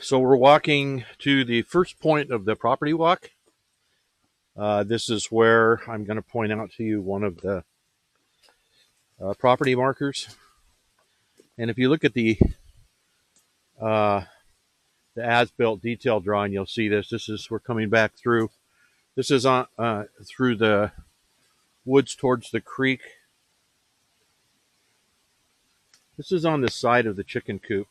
So we're walking to the first point of the property walk. This is where I'm going to point out to you one of the property markers. And if you look at uh, the as-built detail drawing, you'll see this. We're coming back through. This is on through the woods towards the creek. This is on the side of the chicken coop.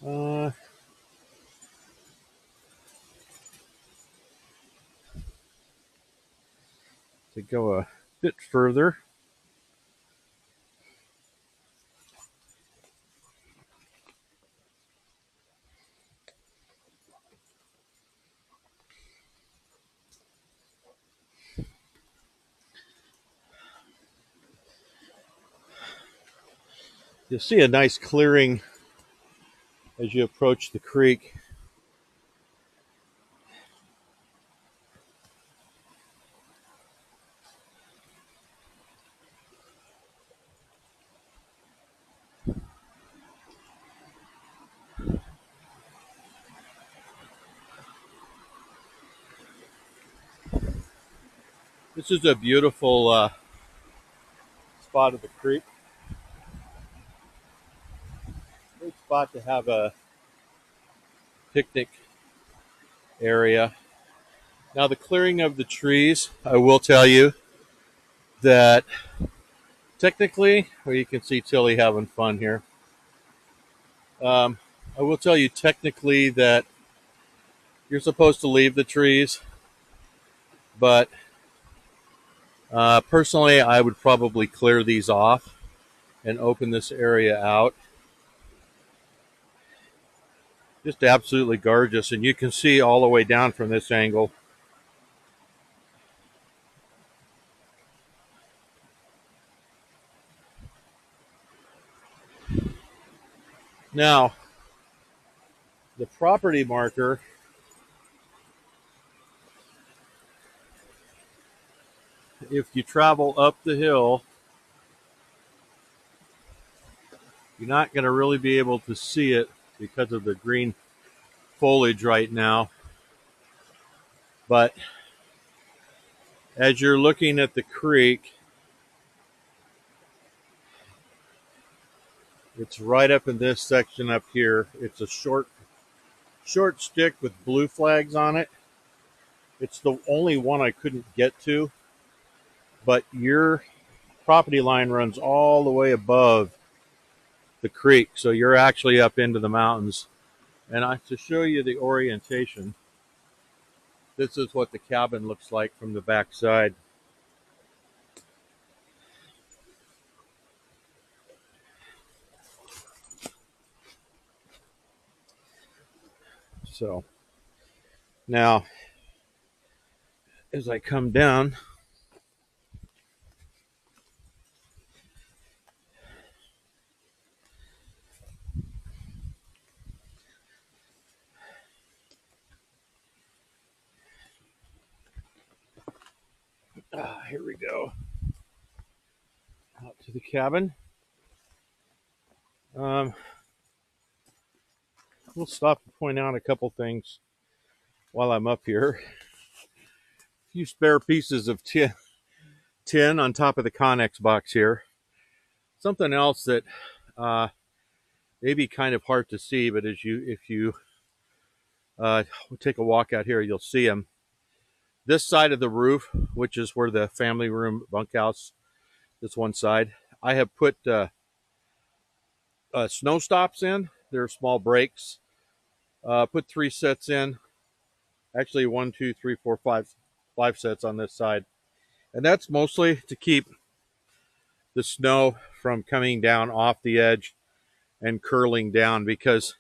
Uh, to go a bit further, you'll see a nice clearing as you approach the creek. This is a beautiful spot of the creek. Great spot to have a picnic area. Now, the clearing of the trees, I will tell you that technically, well, you can see Tilly having fun here. I will tell you technically that you're supposed to leave the trees, but personally, I would probably clear these off and open this area out. Just absolutely gorgeous, and you can see all the way down from this angle. Now, the property marker, if you travel up the hill, you're not going to really be able to see it because of the green foliage right now. But as you're looking at the creek, it's right up in this section up here. It's a short stick with blue flags on it. It's the only one I couldn't get to, but your property line runs all the way above the creek, so you're actually up into the mountains. And to show you the orientation, this is what the cabin looks like from the back side. So now, as I come down, here we go, out to the cabin. We'll stop and point out a couple things while I'm up here. A few spare pieces of tin on top of the Connex box here. Something else that may be kind of hard to see, but if you take a walk out here, you'll see them. This side of the roof, which is where the family room bunkhouse, this one side, I have put snow stops in. They're small breaks. Put 3 sets in. Actually, 1, 2, 3, 4, 5 sets on this side. And that's mostly to keep the snow from coming down off the edge and curling down, because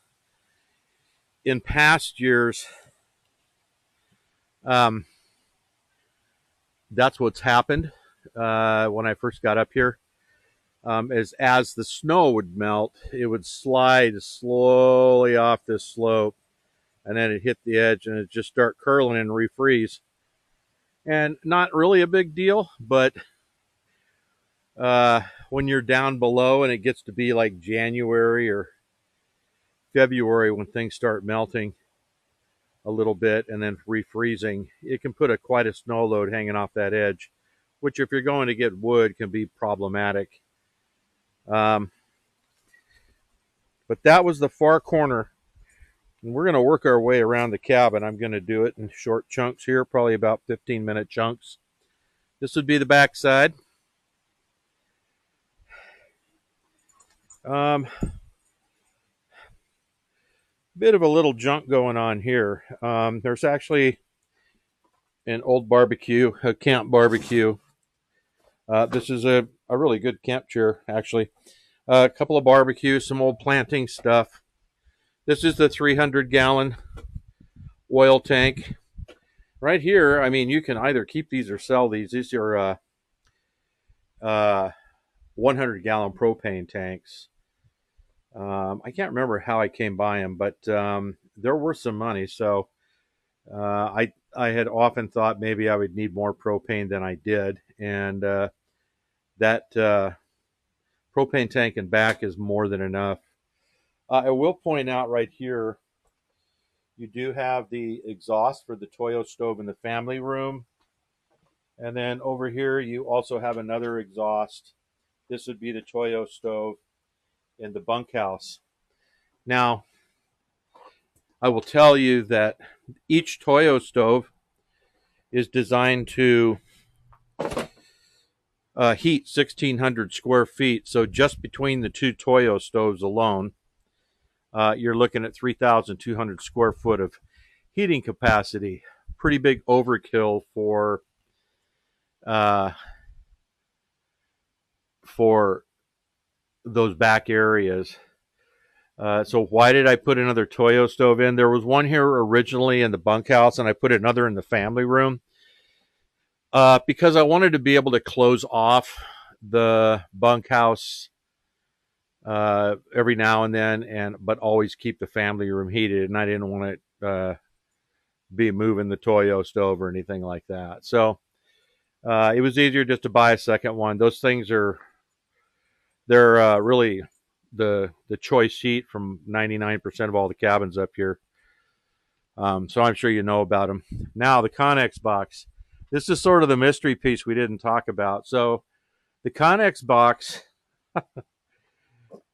in past years, that's what's happened when I first got up here. As the snow would melt, it would slide slowly off this slope, and then it hit the edge and it just start curling and refreeze. And not really a big deal, but when you're down below and it gets to be like January or February when things start melting a little bit and then refreezing, it can put quite a snow load hanging off that edge, which if you're going to get wood can be problematic. Um, but that was the far corner. And we're going to work our way around the cabin. I'm going to do it in short chunks here, probably about 15-minute chunks. This would be the back side. Bit of a little junk going on here. There's actually an old barbecue, a camp barbecue. This is a really good camp chair, actually. A couple of barbecues, some old planting stuff. This is the 300-gallon oil tank. Right here, I mean, you can either keep these or sell these. These are 100-gallon propane tanks. I can't remember how I came by them, but they're worth some money. So I had often thought maybe I would need more propane than I did, and that propane tank and back is more than enough. I will point out right here, you do have the exhaust for the Toyo stove in the family room. And then over here, you also have another exhaust. This would be the Toyo stove in the bunkhouse. Now, I will tell you that each Toyo stove is designed to heat 1,600 square feet. So just between the two Toyo stoves alone, you're looking at 3,200 square foot of heating capacity. Pretty big overkill for those back areas. So why did I put another Toyo stove in? There was one here originally in the bunkhouse, and I put another in the family room because I wanted to be able to close off the bunkhouse every now and then, but always keep the family room heated, and I didn't want to be moving the Toyo stove or anything like that. So it was easier just to buy a second one. Those things they're really the choice heat from 99% of all the cabins up here. So I'm sure you know about them. Now the Connex box. This is sort of the mystery piece we didn't talk about. So the Connex box,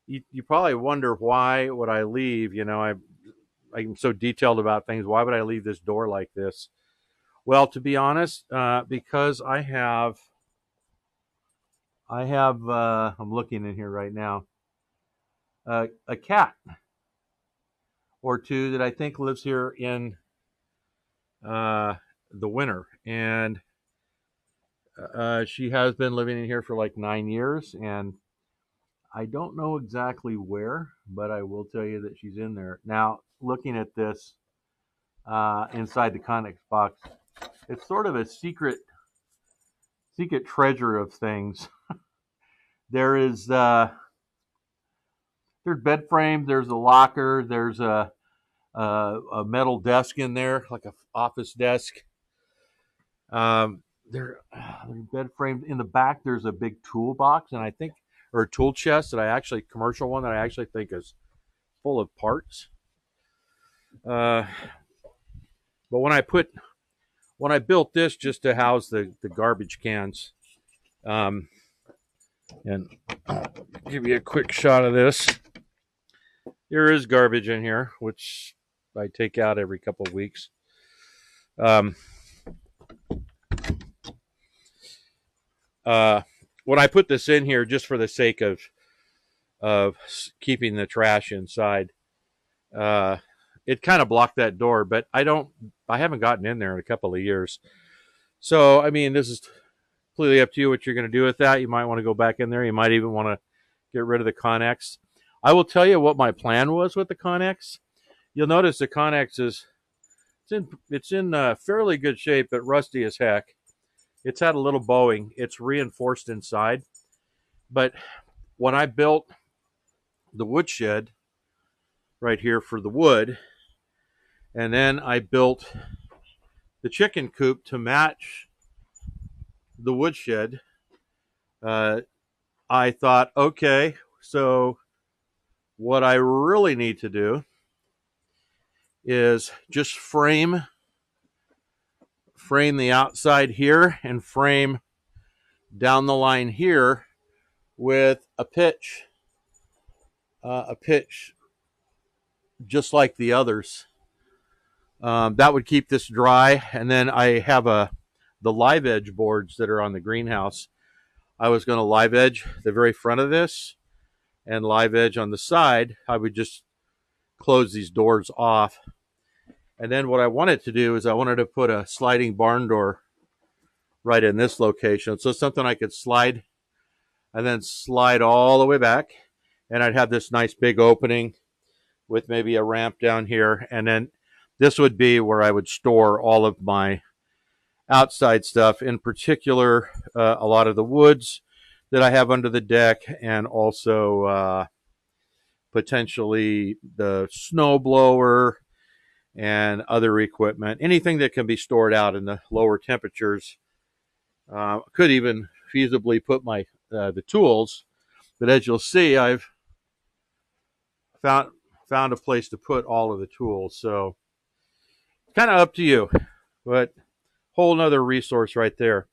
you probably wonder why would I leave, I'm so detailed about things. Why would I leave this door like this? Well, to be honest, because I'm looking in here right now, a cat or two that I think lives here in the winter, and she has been living in here for like 9 years, and I don't know exactly where, but I will tell you that she's in there. Now, looking at this inside the Connex box, it's sort of a secret treasure of things. There's bed frames, there's a locker, there's a metal desk in there, like an office desk. There's bed frames in the back. There's a big toolbox, and I think, or a tool chest commercial one that I actually think is full of parts. But when I built this just to house the garbage cans, and I'll give you a quick shot of this. There is garbage in here, which I take out every couple of weeks. When I put this in here, just for the sake of keeping the trash inside, it kind of blocked that door, but I haven't gotten in there in a couple of years. So, I mean, this is completely up to you what you're going to do with that. You might want to go back in there. You might even want to get rid of the Connex. I will tell you what my plan was with the Connex. You'll notice the Connex it's in fairly good shape, but rusty as heck. It's had a little bowing. It's reinforced inside. But when I built the woodshed right here for the wood, and then I built the chicken coop to match the woodshed, I thought, okay, so what I really need to do is just frame the outside here and frame down the line here with a pitch just like the others. That would keep this dry. And then I have the live edge boards that are on the greenhouse. I was going to live edge the very front of this and live edge on the side. I would just close these doors off. And then what I wanted to do is I wanted to put a sliding barn door right in this location. So something I could slide and then slide all the way back. And I'd have this nice big opening with maybe a ramp down here. And then this would be where I would store all of my outside stuff, in particular, a lot of the woods that I have under the deck, and also potentially the snow blower and other equipment. Anything that can be stored out in the lower temperatures. Could even feasibly put my the tools, but as you'll see, I've found a place to put all of the tools. So kind of up to you, but whole nother resource right there.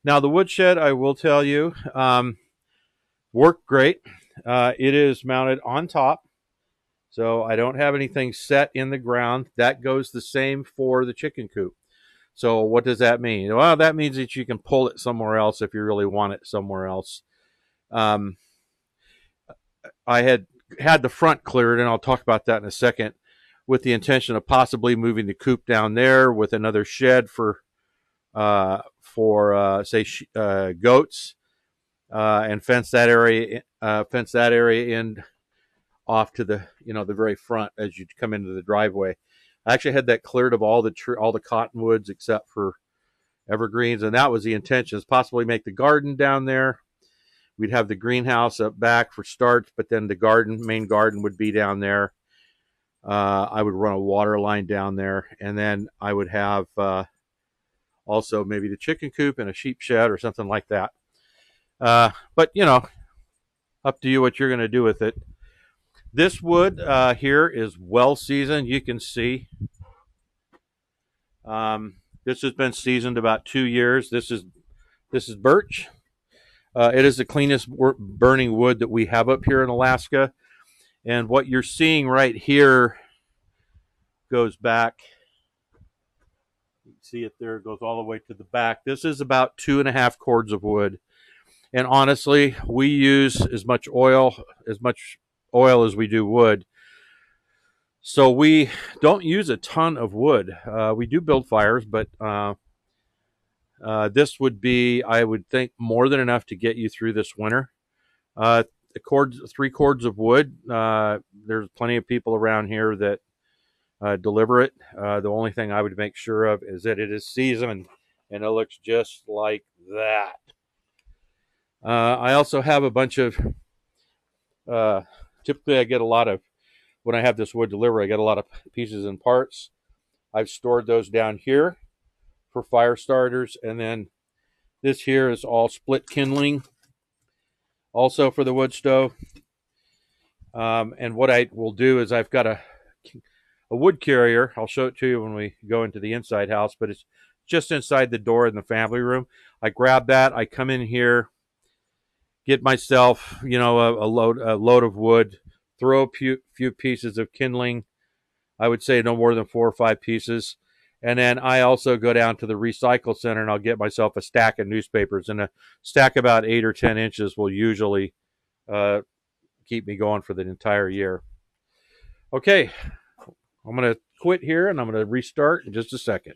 Now the woodshed, I will tell you, worked great. It is mounted on top, so I don't have anything set in the ground. That goes the same for the chicken coop. So what does that mean? Well, that means that you can pull it somewhere else if you really want it somewhere else. I had the front cleared, and I'll talk about that in a second, with the intention of possibly moving the coop down there with another shed for say goats, and fence that area in off to the the very front as you come into the driveway. I actually had that cleared of all the cottonwoods except for evergreens, and that was the intention, is possibly make the garden down there. We'd have the greenhouse up back for starts, but then the main garden would be down there. I would run a water line down there, and then I would have also maybe the chicken coop and a sheep shed or something like that. But up to you what you're going to do with it. This wood here is well seasoned. You can see this has been seasoned about 2 years. This is birch. It is the cleanest burning wood that we have up here in Alaska. And what you're seeing right here goes back. You can see it there. It goes all the way to the back. This is about 2.5 cords of wood. And honestly, we use as much oil as we do wood. So we don't use a ton of wood. We do build fires, but this would be, I would think, more than enough to get you through this winter. 3 cords of wood. There's plenty of people around here that deliver it. The only thing I would make sure of is that it is seasoned, and it looks just like that. I also have a bunch of, typically I get a lot of, when I have this wood delivery, I get a lot of pieces and parts. I've stored those down here for fire starters, and then this here is all split kindling, also for the wood stove. And what I will do is I've got a wood carrier. I'll show it to you when we go into the inside house, but it's just inside the door in the family room. I grab that, I come in here, get myself, a load of wood, throw a few pieces of kindling. I would say no more than 4 or 5 pieces. And then I also go down to the recycle center and I'll get myself a stack of newspapers. And a stack about 8 or 10 inches will usually keep me going for the entire year. Okay, I'm going to quit here and I'm going to restart in just a second.